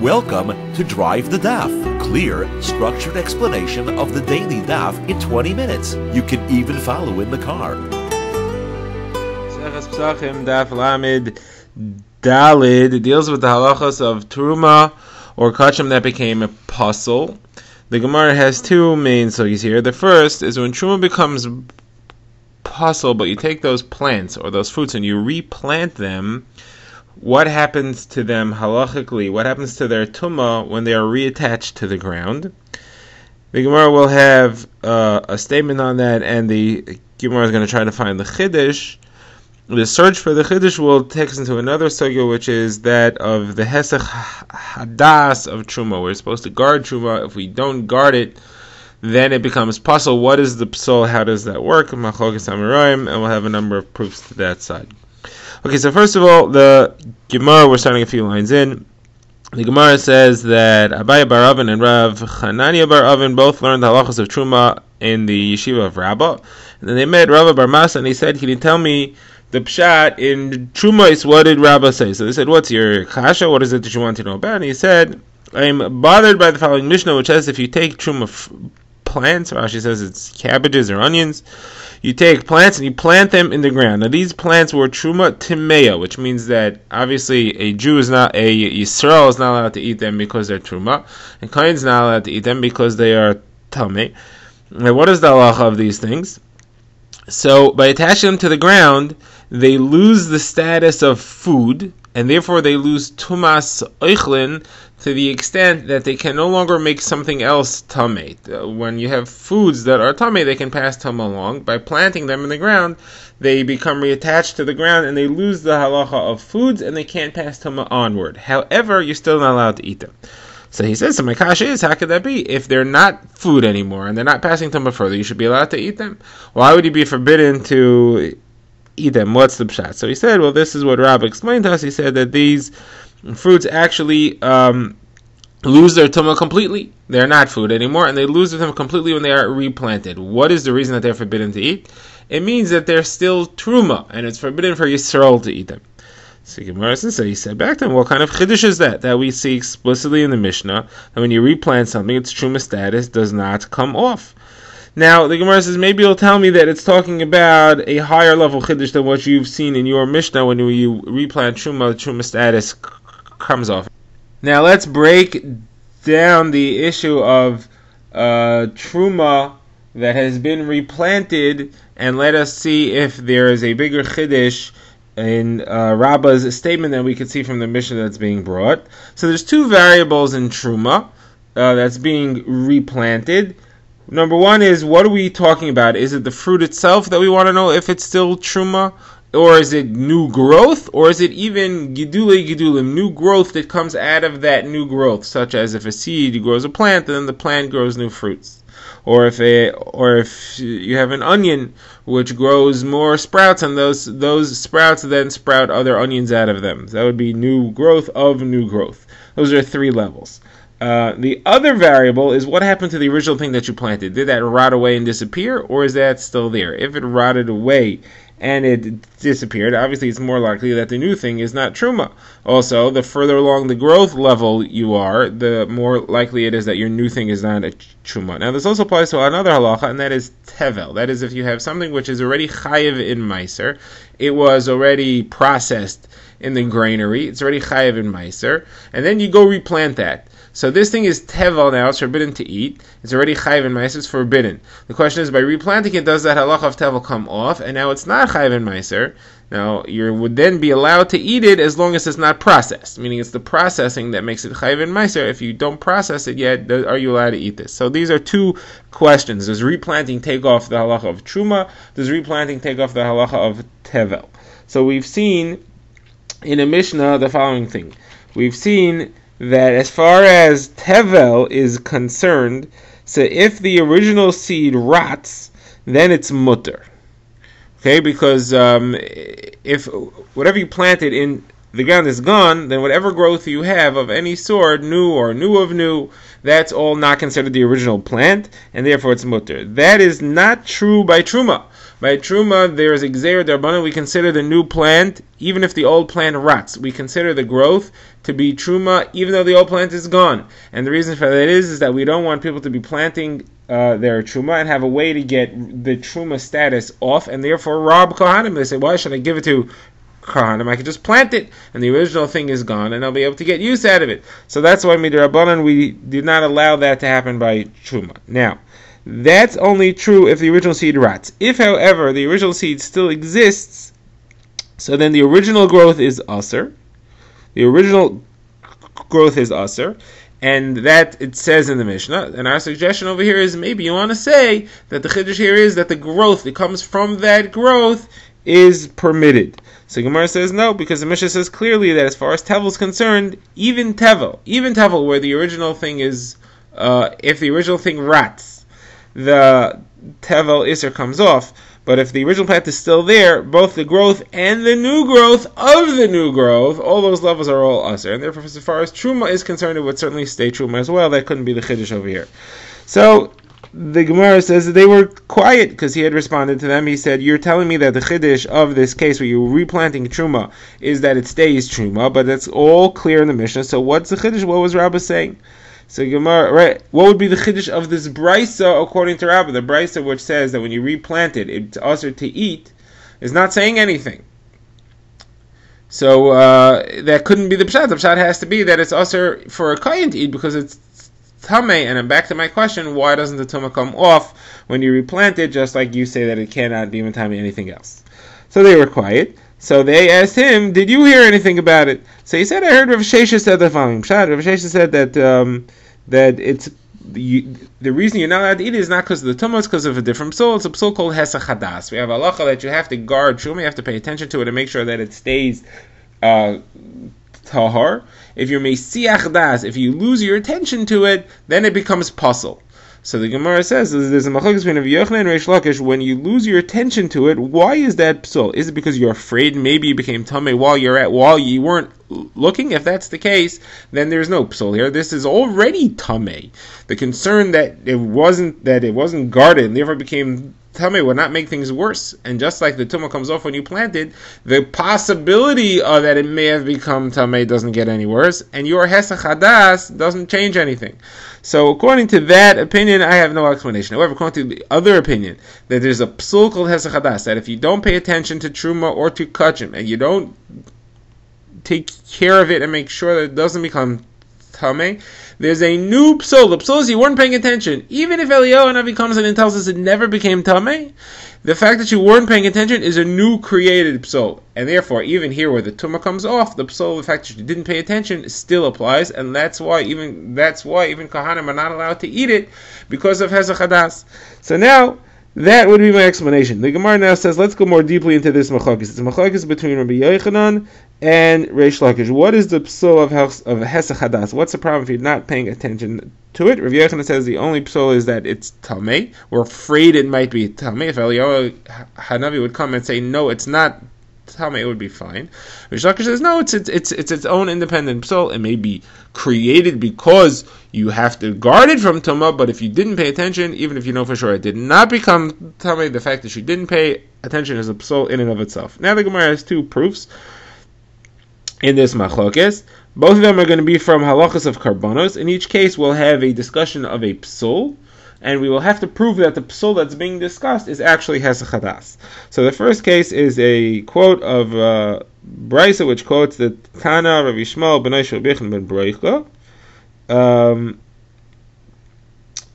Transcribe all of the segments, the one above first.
Welcome to Drive the Daf. Clear, structured explanation of the daily daf in 20 minutes. You can even follow in the car. Pesachim Daf Lamed Dalid deals with the halachas of Truma or kachim that became a puzzle. The Gemara has two main sugis here. The first is when Truma becomes puzzle, but you take those plants or those fruits and you replant them, what happens to them halachically? What happens to their tumah when they are reattached to the ground? The Gemara will have a statement on that, and the Gemara is going to try to find the chiddush. The search for the chiddush will take us into another sugya, which is that of the hesech hadas of truma. We're supposed to guard truma. If we don't guard it, then it becomes puzzle. What is the psal? How does that work? Machlokes Amoraim, and we'll have a number of proofs to that side. Okay, so first of all, the Gemara, we're starting a few lines in. The Gemara says that Abaye bar Avin and Rav Chananya bar Avin both learned the halachas of Truma in the yeshiva of Rabbah. And then they met Rabbah bar Masa and he said, can you tell me the pshat in Trumais, what did Rabbah say? So they said, what's your kasha? What is it that you want to know about? And he said, I'm bothered by the following Mishnah, which says if you take Truma plants, Rashi says it's cabbages or onions, you take plants and you plant them in the ground. Now these plants were truma timea, which means that obviously a Jew is not, a Yisrael is not allowed to eat them because they're truma, and Kohen is not allowed to eat them because they are tamei. Now what is the halacha of these things? So by attaching them to the ground, they lose the status of food, and therefore they lose tumas oichlin to the extent that they can no longer make something else tamei. When you have foods that are tamei, they can pass tuma along. By planting them in the ground, they become reattached to the ground and they lose the halacha of foods and they can't pass tuma onward. However, you're still not allowed to eat them. So he says, so my kasha is, how could that be? If they're not food anymore and they're not passing tuma further, you should be allowed to eat them. Why would you be forbidden to eat them? What's the pshat? So he said, well, this is what Rabbah explained to us. He said that these fruits actually lose their tumah completely. They're not food anymore, and they lose their tumah completely when they are replanted. What is the reason that they're forbidden to eat? It means that they're still truma, and it's forbidden for Yisrael to eat them. So he said back to him, what kind of chiddush is that? That we see explicitly in the Mishnah, that when you replant something, its truma status does not come off. Now, the Gemara says, maybe you'll tell me that it's talking about a higher level chiddush than what you've seen in your Mishnah. When you replant truma, the truma status comes off. Now, let's break down the issue of truma that has been replanted, and let us see if there is a bigger chiddush in Rabbah's statement that we could see from the Mishnah that's being brought. So there's two variables in truma that's being replanted. Number one is, what are we talking about? Is it the fruit itself that we want to know if it's still truma? Or is it new growth? Or is it even gidulim, new growth that comes out of that new growth? Such as if a seed grows a plant, then the plant grows new fruits. Or if you have an onion which grows more sprouts, and those sprouts then sprout other onions out of them. That would be new growth of new growth. Those are three levels. The other variable is what happened to the original thing that you planted. Did that rot away and disappear, or is that still there? If it rotted away and it disappeared, obviously it's more likely that the new thing is not truma. Also, the further along the growth level you are, the more likely it is that your new thing is not a truma. Now this also applies to another halacha, and that is tevel. That is, if you have something which is already chayiv in meiser, it was already processed in the granary, it's already chayiv in meiser, and then you go replant that. So this thing is tevel now, it's forbidden to eat. It's already chayiv in meiser, it's forbidden. The question is, by replanting it, does that halacha of tevel come off? And now it's not chayiv in meiser. Now, you would then be allowed to eat it as long as it's not processed, meaning it's the processing that makes it chayiv in meiser. If you don't process it yet, are you allowed to eat this? So these are two questions. Does replanting take off the halacha of truma? Does replanting take off the halacha of tevel? So we've seen in a Mishnah the following thing. We've seen that as far as tevel is concerned, so if the original seed rots, then it's mutter. Okay, because if whatever you planted in the ground is gone, then whatever growth you have of any sort, new or new of new, that's all not considered the original plant, and therefore it's mutter. That is not true by truma. By truma, there is a gzeira d'Rabbanan. We consider the new plant, even if the old plant rots. We consider the growth to be truma, even though the old plant is gone. And the reason for that is that we don't want people to be planting their truma and have a way to get the truma status off, and therefore rob kohanim. They say, why should I give it to kohanim? I could just plant it, and the original thing is gone, and I'll be able to get use out of it. So that's why midrabanan we did not allow that to happen by truma. Now, that's only true if the original seed rots. If, however, the original seed still exists, so then the original growth is usher. The original growth is usher, and that it says in the Mishnah. And our suggestion over here is maybe you want to say that the chiddush here is that the growth that comes from that growth is permitted. So Gemara says no, because the Mishnah says clearly that as far as tevel is concerned, even tevel, where the original thing is, if the original thing rots, the tevel iser comes off. But if the original plant is still there, both the growth and the new growth of the new growth, all those levels are all usher. And therefore, as far as truma is concerned, it would certainly stay truma as well. That couldn't be the chiddush over here. So the Gemara says that they were quiet because he had responded to them. He said, you're telling me that the chiddush of this case where you're replanting truma is that it stays truma, but that's all clear in the Mishnah. So what's the chiddush? What was Rabbah saying? So Gemara, right? What would be the chiddush of this brisa according to Rabbah? The brisa which says that when you replant it, it's usher to eat, is not saying anything. So that couldn't be the pshat. The pshat has to be that it's usher for a kohen to eat because it's tamei. And I'm back to my question: why doesn't the tumah come off when you replant it? Just like you say that it cannot be even tamei anything else. So they were quiet. So they asked him, did you hear anything about it? So he said, I heard Rav Shesha said the following. Rav Shesha said that it's the reason you're not allowed to eat it is not because of the tumah, it's because of a different psul. It's a psul called hesach hadas. We have a halacha that you have to guard truma, you have to pay attention to it and make sure that it stays tahar. If you're meisiach das, if you lose your attention to it, then it becomes pasul. So the Gemara says there's a machlokes between Rav Yochanan and Reish Lakish. When you lose your attention to it, why is that psul? Is it because you're afraid maybe you became tamei while you weren't looking? If that's the case, then there's no psul here. This is already tamei. The concern that it wasn't guarded and therefore became tamei would not make things worse. And just like the tumah comes off when you plant it, the possibility that it may have become tamei doesn't get any worse, and your hesach hadas doesn't change anything. So according to that opinion, I have no explanation. However, according to the other opinion, that there's a psul called hesach hadas, that if you don't pay attention to truma or to kachim, and you don't take care of it and make sure that it doesn't become tamei, there's a new psul. The psul is you weren't paying attention. Even if Eliyahu Hanavi comes in and tells us it never became tamei, the fact that you weren't paying attention is a new created psul. And therefore, even here where the tumah comes off, the psul, the fact that you didn't pay attention, still applies. And that's why even kohanim are not allowed to eat it, because of hesach hadas. So now, that would be my explanation. The Gemara now says, let's go more deeply into this machlokes. It's a machlokes between Rabbi Yochanan and Reish Lakish. What is the psul of hesach hadas? What's the problem if you're not paying attention to it? Rabbi Yochanan says the only psul is that it's tamei. We're afraid it might be tamei. If Eliyahu Hanavi would come and say, no, it's not tamei, it would be fine. Reish Lakish says, no, it's its own independent psul. It may be created because you have to guard it from tumah, but if you didn't pay attention, even if you know for sure it did not become tamei, the fact that you didn't pay attention is a psul in and of itself. Now the Gemara has two proofs in this machlokes. Both of them are going to be from halachas of karbanos. In each case, we'll have a discussion of a psul, and we will have to prove that the psul that's being discussed is actually hesach hadas. So the first case is a quote of brisa, which quotes the Tana Rav Yishmael ben Yishmael ben Broicha.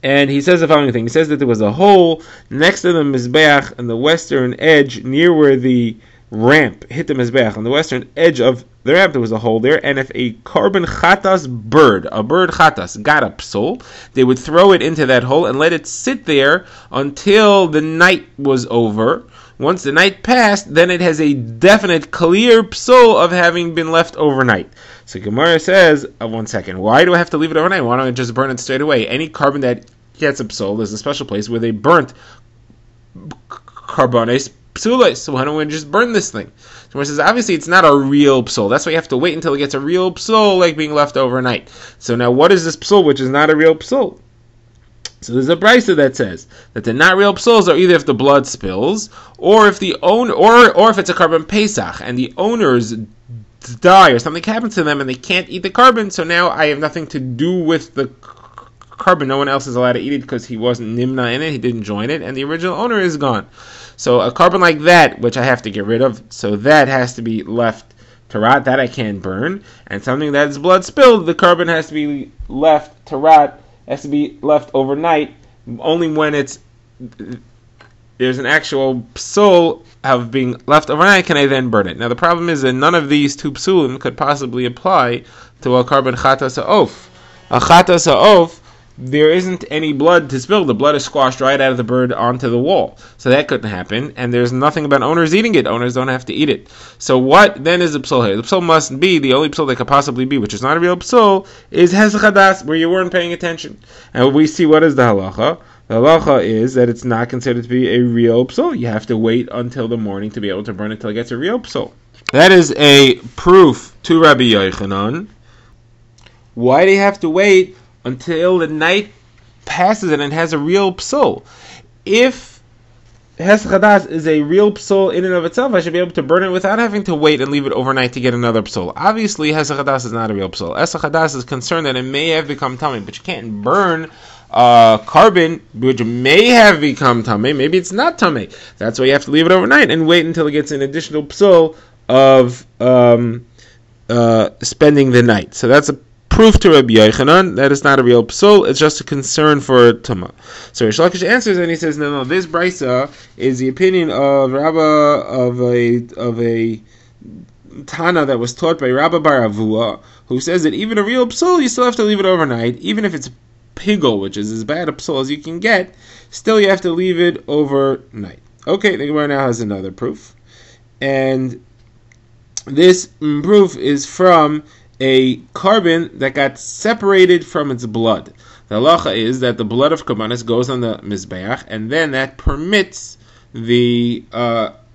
And he says the following thing. He says that there was a hole next to the mizbeach on the western edge, near where the ramp hit the mizbeach. On the western edge of the ramp, there was a hole there. And if a carbon chatas bird chatas, got a psul, they would throw it into that hole and let it sit there until the night was over. Once the night passed, then it has a definite, clear psul of having been left overnight. So Gemara says, 1 second, why do I have to leave it overnight? Why don't I just burn it straight away? Any carbon that gets a psul, there's a special place where they burnt carbones psulis. So why don't we just burn this thing? So Gemara says, obviously it's not a real psul. That's why you have to wait until it gets a real psul, like being left overnight. So now what is this psul which is not a real psul? So there's a brisa that says that the not real psuls are either if the blood spills, or if the owner, or if it's a carbon pesach and the owners die or something happens to them and they can't eat the carbon. So now I have nothing to do with the carbon. No one else is allowed to eat it because he wasn't nimna in it. He didn't join it, and the original owner is gone. So a carbon like that, which I have to get rid of, so that has to be left to rot. That I can't burn. And something that is blood spilled, the carbon has to be left to rot. Has to be left overnight. Only when there's an actual psul of being left overnight can I then burn it. Now the problem is that none of these two psulim could possibly apply to a carbon chatas ha'of. A chatas ha'of, there isn't any blood to spill. The blood is squashed right out of the bird onto the wall. So that couldn't happen. And there's nothing about owners eating it. Owners don't have to eat it. So what then is the psul here? The psul must be, the only psul that could possibly be, which is not a real psul, is hesach hadas, where you weren't paying attention. And we see what is the halacha. The halacha is that it's not considered to be a real psul. You have to wait until the morning to be able to burn it until it gets a real psul. That is a proof to Rabbi Yochanan. Why do you have to wait until the night passes and it has a real psul? If hesach hadas is a real psul in and of itself, I should be able to burn it without having to wait and leave it overnight to get another psul. Obviously, hesach hadas is not a real psul. Hesach hadas is concerned that it may have become tummy, but you can't burn carbon which may have become tummy. Maybe it's not tummy. That's why you have to leave it overnight and wait until it gets an additional psul of spending the night. So that's a proof to Rabbi Yochanan that is not a real psul. It's just a concern for Tumah. So Rish Lakish answers and he says, no, this brisa is the opinion of of a Tana that was taught by Rabbi Bar Avua, who says that even a real psul, you still have to leave it overnight, even if it's pigul, which is as bad a psul as you can get. Still, you have to leave it overnight. Okay, the Gemara now has another proof, and this proof is from a carbon that got separated from its blood. The halacha is that the blood of karbanos goes on the mizbeach, and then that permits the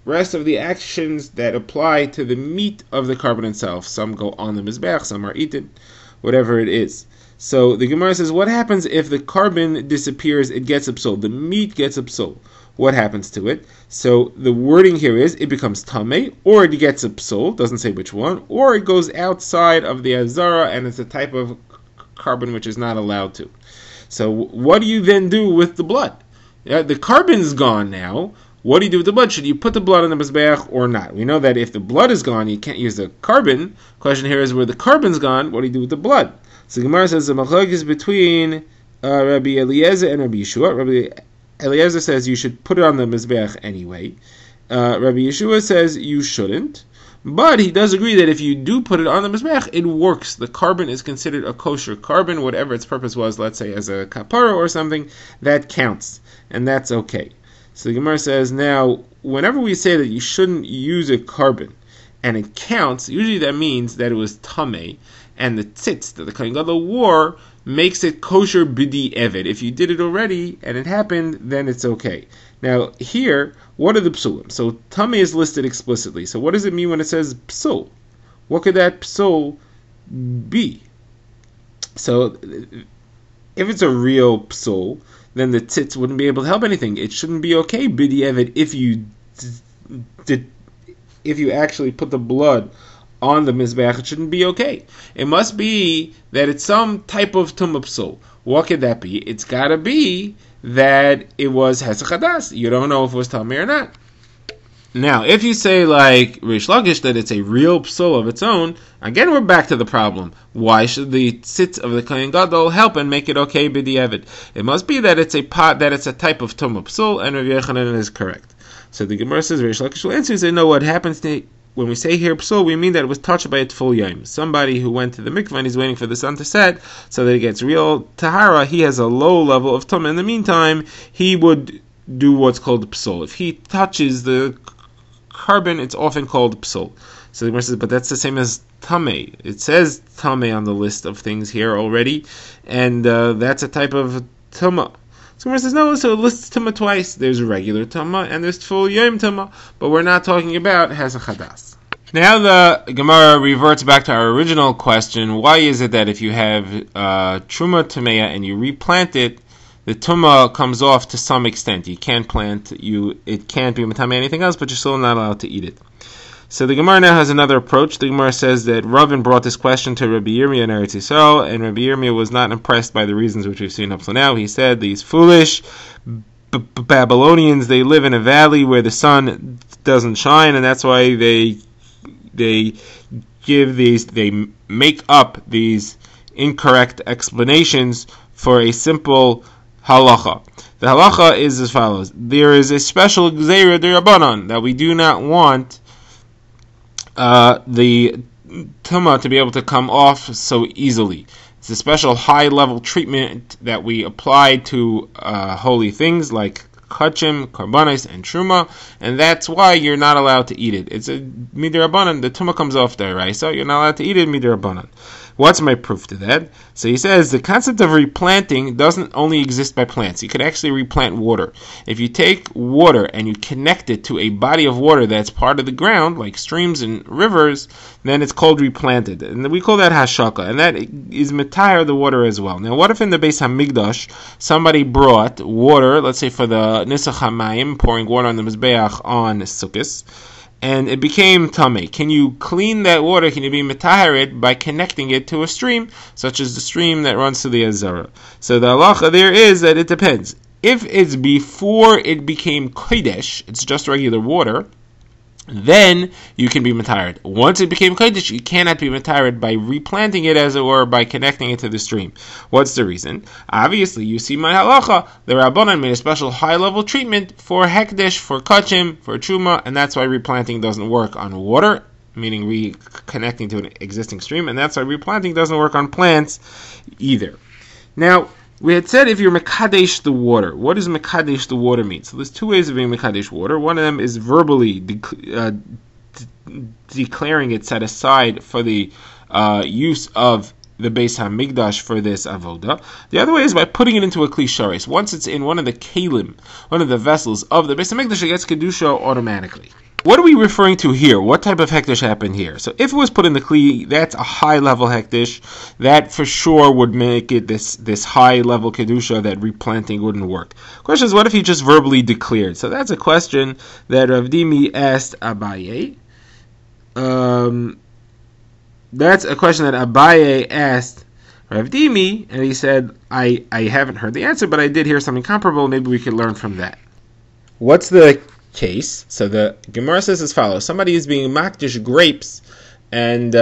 rest of the actions that apply to the meat of the carbon itself. Some go on the mizbeach, some are eaten, whatever it is. So the Gemara says, what happens if the carbon disappears? It gets psul. The meat gets psul. What happens to it? So the wording here is it becomes tamei, or it gets psul. Doesn't say which one, or it goes outside of the azara, and it's a type of carbon which is not allowed to. So what do you then do with the blood? The carbon's gone now. What do you do with the blood? Should you put the blood on the mizbeach or not? We know that if the blood is gone, you can't use the carbon. Question here is, where the carbon's gone, what do you do with the blood? So the Gemara says the machlok is between Rabbi Eliezer and Rabbi Yeshua. Rabbi Eliezer says you should put it on the mizbeach anyway. Rabbi Yeshua says you shouldn't. But he does agree that if you do put it on the mizbeach, it works. The carbon is considered a kosher carbon, whatever its purpose was, let's say as a kapara or something, that counts. And that's okay. So the Gemara says, now, whenever we say that you shouldn't use a carbon, and it counts, usually that means that it was tamei, and the tzitz that the Kohen Gadol wore makes it kosher b'di eved. If you did it already, and it happened, then it's okay. Now, here, what are the psulim? So, tamei is listed explicitly. So, what does it mean when it says psul? What could that psul be? So, if it's a real psul, then the tzitz wouldn't be able to help anything. It shouldn't be okay b'di eved if you actually put the blood on the mizbeach. It shouldn't be okay. It must be that it's some type of tumah psul. What could that be? It's got to be that it was hesach hadas. You don't know if it was tamei or not. Now, if you say like Rish Lakish that it's a real psul of its own, again we're back to the problem. Why should the tzitz of the Kohen Gadol help and make it okay b'di'evid? It must be that it's a type of tumah psul, and Rav Yochanan is correct. So the Gemara says Rish Lakish will answer and say, no, what happens when we say here psul, we mean that it was touched by its full yom. Somebody who went to the mikvah and he's waiting for the sun to set so that it gets real tahara, he has a low level of tumah. In the meantime, he would do what's called psul. If he touches the carbon, it's often called psul. So the Gemara says, but that's the same as tamei. It says tamei on the list of things here already, and that's a type of tumah. So Gemara says, no, so it lists tumah twice. There's regular tumah and there's full yom tumah, but we're not talking about hesach hadas. Now the Gemara reverts back to our original question. Why is it that if you have truma tameya and you replant it, the tumah comes off to some extent. You can't plant, it can't be matame anything else, but you're still not allowed to eat it. So the Gemara now has another approach. The Gemara says that Ravin brought this question to Rabbi Yirmiyah in Eretz Yisrael, and Rabbi Yirmiyah was not impressed by the reasons which we've seen up to now. He said these foolish Babylonians, they live in a valley where the sun doesn't shine, and that's why they make up these incorrect explanations for a simple halacha. The halacha is as follows: there is a special gzeira derabanan that we do not want the tumah to be able to come off so easily. It's a special high-level treatment that we apply to holy things like kachim, karbanis, and truma, and that's why you're not allowed to eat it. It's a midirabanan. The tumah comes off there, right? So you're not allowed to eat it midirabanan. What's my proof to that? So he says the concept of replanting doesn't only exist by plants. You could actually replant water. If you take water and you connect it to a body of water that's part of the ground, like streams and rivers, then it's called replanted. And we call that hashaka. And that is metayar the water as well. Now, what if in the Beis HaMikdash somebody brought water, let's say for the Nisach HaMayim, pouring water on the Mizbeach on Sukkos, and it became tamei? Can you clean that water? Can you be metaharid by connecting it to a stream, such as the stream that runs to the Azara? So the halacha there is that it depends. If it's before it became kodesh, it's just regular water, then you can be metaharid. Once it became kodesh, you cannot be metaharid by replanting it, as it were, by connecting it to the stream. What's the reason? Obviously, you see my halacha, the Rabbanan made a special high-level treatment for hekdesh, for kachim, for truma, and that's why replanting doesn't work on water, meaning reconnecting to an existing stream, and that's why replanting doesn't work on plants either. Now, we had said if you're mekadesh the water, what does mekadesh the water mean? So there's two ways of being mekadesh water. One of them is verbally declaring it set aside for the use of the Beis HaMikdash for this avoda. The other way is by putting it into a kli sharis. Once it's in one of the kelim, one of the vessels of the Beis HaMikdash, it gets kedusha automatically. What are we referring to here? What type of hekdesh happened here? So if it was put in the kli, that's a high-level hekdesh. That for sure would make it this high-level kedusha that replanting wouldn't work. Question is, what if he just verbally declared? So that's a question that Rav Dimi asked Abaye. That's a question that Abaye asked Rav Dimi, and he said, I haven't heard the answer, but I did hear something comparable. Maybe we could learn from that. What's the case? So the Gemara says as follows: somebody is being makdish grapes, and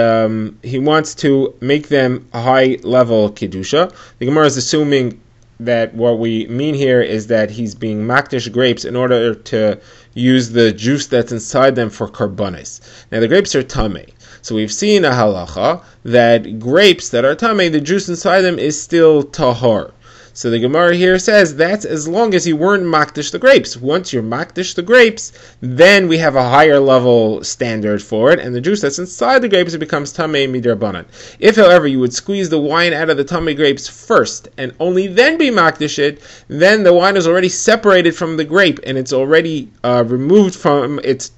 he wants to make them a high level kedusha. The Gemara is assuming that what we mean here is that he's being makdish grapes in order to use the juice that's inside them for karbanis. Now the grapes are tamei. So we've seen a halacha that grapes that are tamei, the juice inside them is still tahor. So the Gemara here says that's as long as you weren't makdish the grapes. Once you're makdish the grapes, then we have a higher level standard for it, and the juice that's inside the grapes, it becomes tamei midrabanan. If, however, you would squeeze the wine out of the tamei grapes first, and only then be makdish it, then the wine is already separated from the grape, and it's already removed from its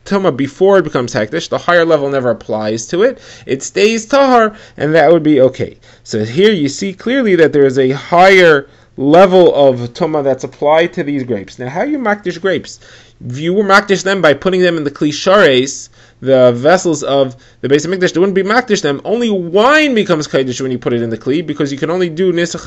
tumah before it becomes hekdesh. The higher level never applies to it. It stays tahar, and that would be okay. So here you see clearly that there is a higher level of tumah that's applied to these grapes. Now, how you makdish grapes? If you were makdish them by putting them in the kli shares, the vessels of the Beis HaMikdash, they wouldn't be makdish them. Only wine becomes kodesh when you put it in the kli, because you can only do nisach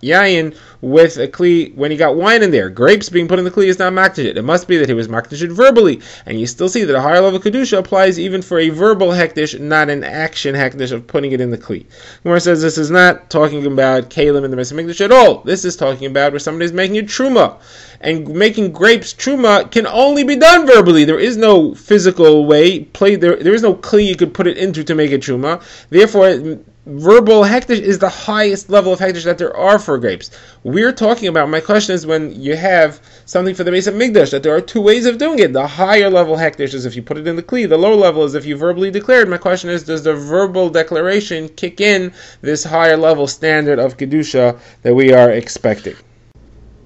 yayin with a kli when you got wine in there. Grapes being put in the kli is not makdish it. It must be that he was makdish it verbally, and you still see that a higher level kedusha applies even for a verbal hekdesh, not an action hekdesh of putting it in the kli. Gemara says this is not talking about kalim in the Beis HaMikdash at all. This is talking about where somebody is making a truma, and making grapes truma can only be done verbally. There is no physical way. There is no kli you could put it into to make it truma. Therefore, verbal hekdesh is the highest level of hekdesh that there are for grapes. We're talking about, my question is, when you have something for the Beis HaMikdash, that there are two ways of doing it. The higher level hekdesh is if you put it in the kli. The lower level is if you verbally declared. My question is, does the verbal declaration kick in this higher level standard of kedusha that we are expecting?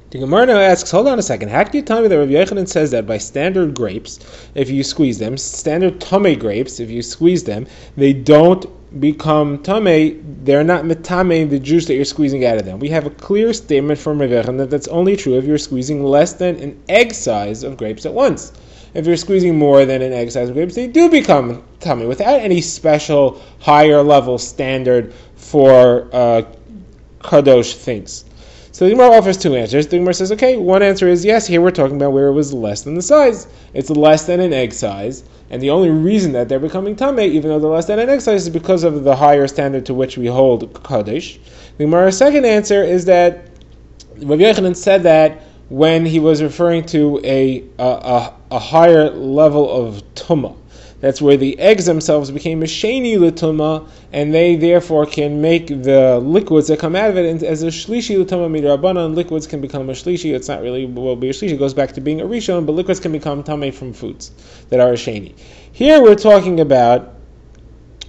The Gemara now asks, hold on a second, how can you tell me that Rav Yochanan says that by standard grapes, if you squeeze them, standard tamei grapes, if you squeeze them, they don't become tamei, they're not metame the juice that you're squeezing out of them. We have a clear statement from Rav Yochanan that that's only true if you're squeezing less than an egg size of grapes at once. If you're squeezing more than an egg size of grapes, they do become tamei without any special higher level standard for kadosh things. So the Gemara offers two answers. The Gemara says, okay, one answer is yes, here we're talking about where it was less than the size. It's less than an egg size, and the only reason that they're becoming tamei, even though they're less than an egg size, is because of the higher standard to which we hold kadosh. The Gemara's second answer is that Rav Yochanan said that when he was referring to a higher level of tumah. That's where the eggs themselves became a sheni l'tumah, and they therefore can make the liquids that come out of it as a shlishi l'tumah midrabanan. Liquids can become a shlishi. It's not really will be a shlishi. It goes back to being a rishon, but liquids can become tamei from foods that are a sheni. Here we're talking about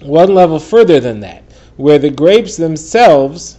one level further than that, where the grapes themselves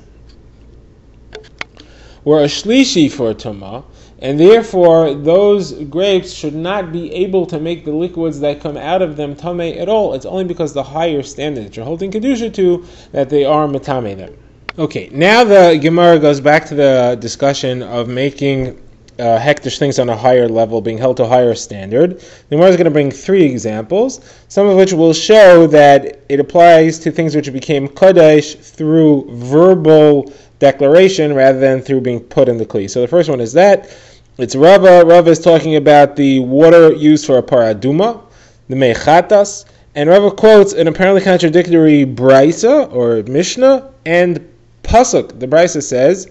were a shlishi for tumah, and therefore those grapes should not be able to make the liquids that come out of them tamei at all. It's only because the higher standard that you're holding kedusha to that they are metamei them. Okay, now the Gemara goes back to the discussion of making hektish things on a higher level, being held to a higher standard. The Gemara is going to bring three examples, some of which will show that it applies to things which became kodesh through verbal declaration rather than through being put in the kli. So the first one is that it's Rava. Rava is talking about the water used for a paraduma, the mechatas, and Rava quotes an apparently contradictory brisa or mishnah and pasuk. The brisa says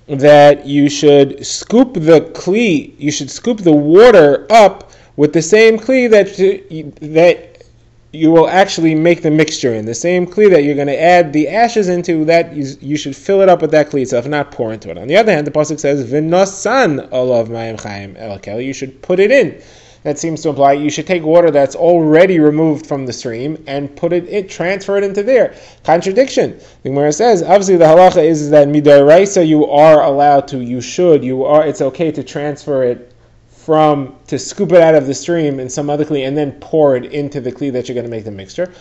that you should scoop the kli, you should scoop the water up with the same kli that you will actually make the mixture in. The same kli that you're going to add the ashes into, that you should fill it up with that kli itself, not pour into it. On the other hand, the pasuk says, V'nosan olav mayim chayim el keli, you should put it in. That seems to imply you should take water that's already removed from the stream and transfer it into there. Contradiction. The Gemara says, obviously the halacha is that midaraisa you are allowed to, it's okay to transfer it to scoop it out of the stream in some other kli and then pour it into the kli that you're going to make the mixture.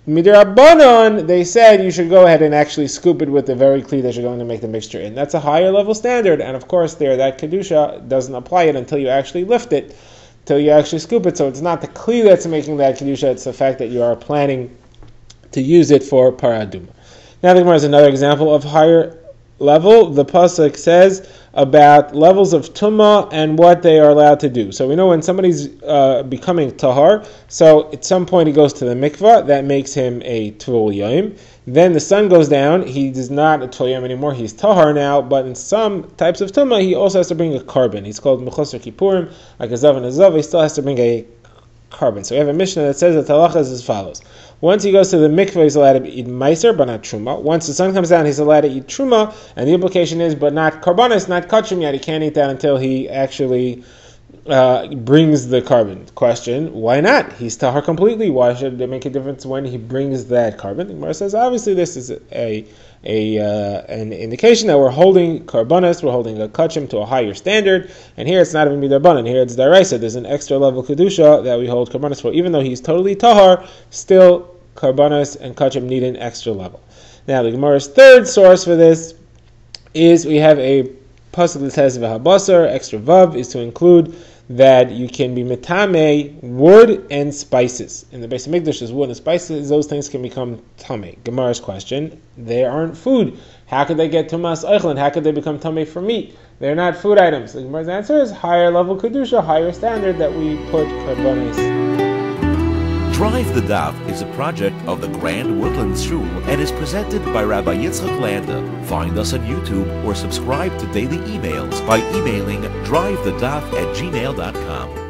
Midrabanan, they said you should go ahead and actually scoop it with the very kli that you're going to make the mixture in. That's a higher level standard, and of course that kedusha doesn't apply it until you actually lift it, until you actually scoop it. So it's not the kli that's making that kedusha, it's the fact that you are planning to use it for paraduma. Now the Gemara has another example of higher level. The pasuk says about levels of tumah and what they are allowed to do. So we know when somebody's becoming tahar, so at some point he goes to the mikvah, that makes him a tvul yom. Then the sun goes down, he is not a tvul yom anymore, he's tahar now, but in some types of tumah he also has to bring a carbon. He's called mechoser kippurim, like a zav and a zav, he still has to bring a carbon. So we have a mishnah that says that the halacha is as follows. Once he goes to the mikveh, he's allowed to eat meiser, but not truma. Once the sun comes down, he's allowed to eat truma, and the implication is, but not karbanis, not kachim yet. He can't eat that until he actually brings the carbon. Question, why not? He's tahar completely. Why should it make a difference when he brings that carbon? The Gemara says, obviously this is an indication that we're holding karbanis, we're holding a kachim to a higher standard, and here it's not even midarbanan, here it's daraisa. There's an extra level kedusha that we hold karbanis for. Even though he's totally tahar, still karbanis and kachim need an extra level. Now the Gemara's third source for this is we have a pasuk that says v'habasar, extra vav is to include that you can be metame wood and spices. In the Beis Hamikdash, there's wood and spices; those things can become tamei. Gemara's question: they aren't food. How could they get tumas eichlin? How could they become tamei for meat? They're not food items. The Gemara's answer is higher level kedusha, higher standard that we put karbonis. Drive the Daf is a project of the Grand Woodlands Shul and is presented by Rabbi Yitzchak Landa. Find us on YouTube or subscribe to daily emails by emailing drivethedaf@gmail.com.